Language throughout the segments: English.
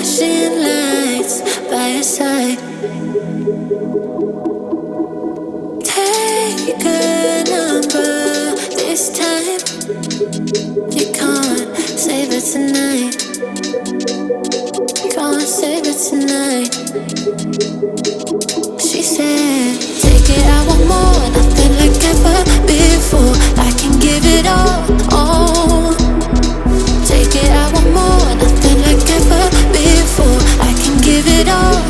flashing lights by your side. Take a number this time. You can't save it tonight. Can't save it tonight. She said, take it, I want more, nothing like ever before. I can give it all. Take it, I want more, nothing like ever before. I can give it all.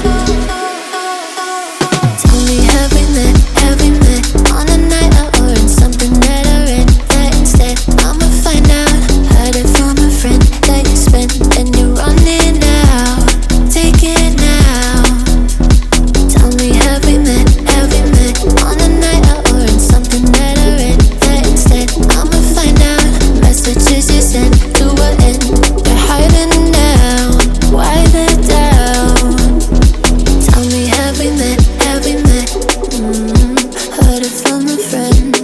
Tell me, have we met on a night out or in something that I read? That instead, I'ma find out. Heard it from a friend that you spent and you're running out. Take it now. Tell me, have we met on a night out or in something that I read? That instead, I'ma find out. Messages you sent to an end. You're hiding now. Why the doubt? Tell me, have we met? Heard it from a friend.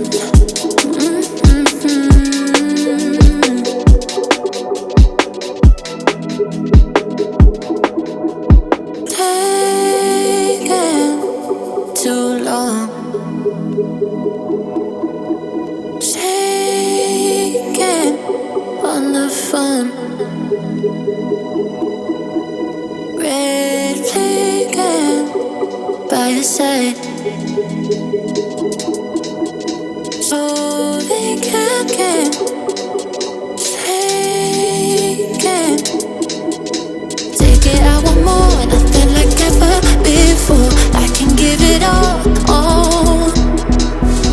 Taking too long. Shaking on the phone. Red flagging by your side. So they can't get taken. Take it, I want more, nothing like ever before. I can give it all.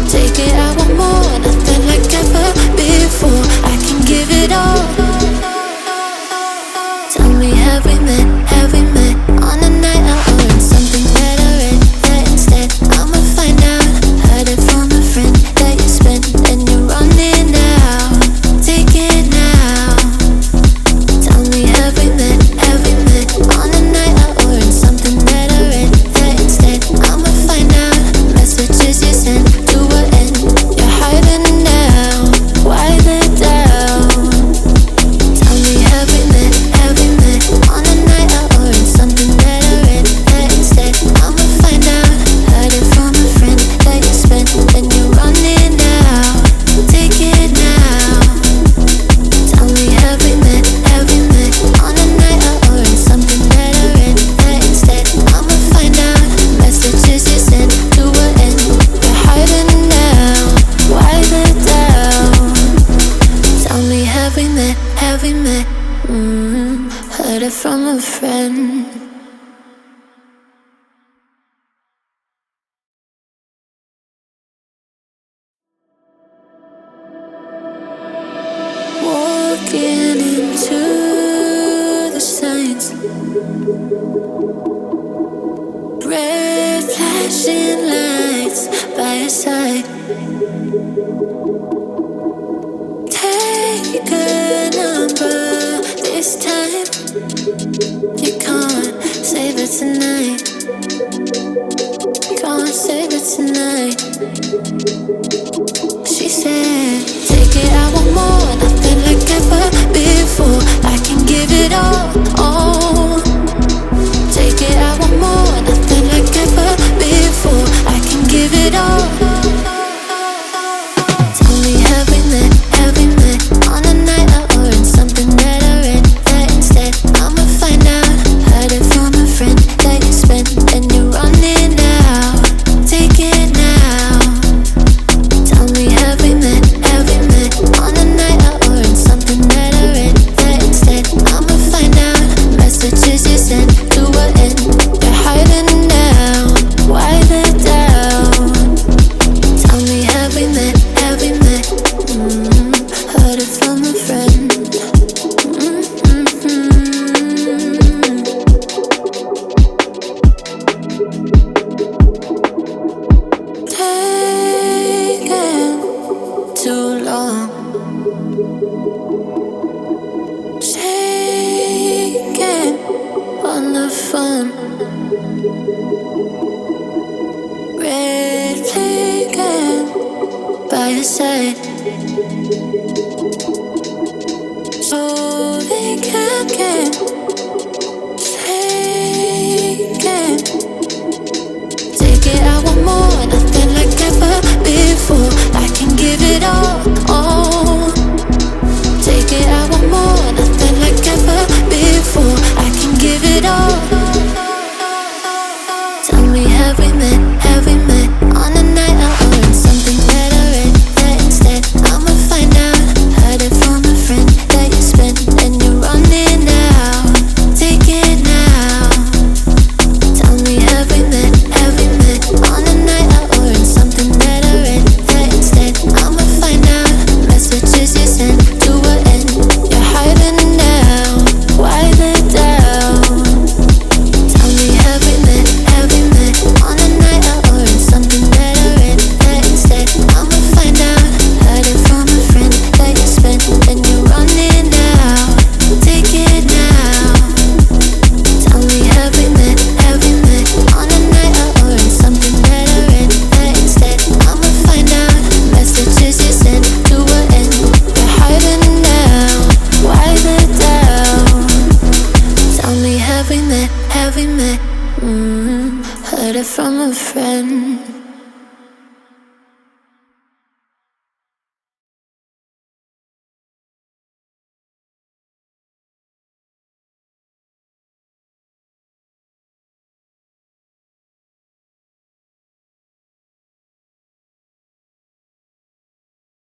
Take it, I want more, nothing like ever before. I can give it all. Tell me, have we met on a night out or in something that I read? That instead, I'ma find out. Heard it from a friend that you spent and you're running out. Take it now. Tell me, have we met on a night out or in something that I read? That instead, I'ma find out. Messages you sent to an end. You're hiding now. Why the doubt? Tell me, have we met on a night out or in something that I read? That instead, I'ma find out. Heard it from a friend that you spent and you're running out. Take it now. Tell me, have we met on a night out or in something that I read? That instead, I'ma find out. Messages you sent to an end. You're hiding now. Why the doubt? Tell me, have we met? Heard it from a friend. Walking into the signs. Red flashing lights by your side. Take a number this time. You can't save it tonight. Can't save it tonight. She said, take it, I want more, nothing like ever before. I can give it all. Take it, I want more, nothing like ever before. I can give it all. Tell me, have we met on a night out or in something that I read? That instead, I'ma find out. Heard it from a friend that you spent and you're running out. Take it now. Tell me, have we met on a night out or in something that I read? That instead, I'ma find out. Messages you sent to an end. You're hiding now. Why the doubt? Tell me, have we met? Heard it from a friend. Taking too long. Shaking on the phone. Red flagging by your side. So they can't get it all. Oh, take it, I want more, nothing like ever before. I can give it all. Tell me, have we met? Have we met on a night out or in something that I read? That instead I'ma find out. Heard it from a friend that you spent and you're running out. Take it now. Tell me, have we met? Have we met on a night out or in something that I read? That instead I'ma find out. Messages you sent to an end. You're hiding now. Why the doubt? Tell me, have we met? Have we met on a night out or in something that I read? That instead I'ma find out. Heard it from a friend that you spent and you're running out. Take it now. Tell me, have we met? Have we met on a night out or in something that I read? That instead I'ma find out. Messages you sent to an end. You're hiding now. Why the doubt? Tell me, have we met? Have we met? Heard it from a friend.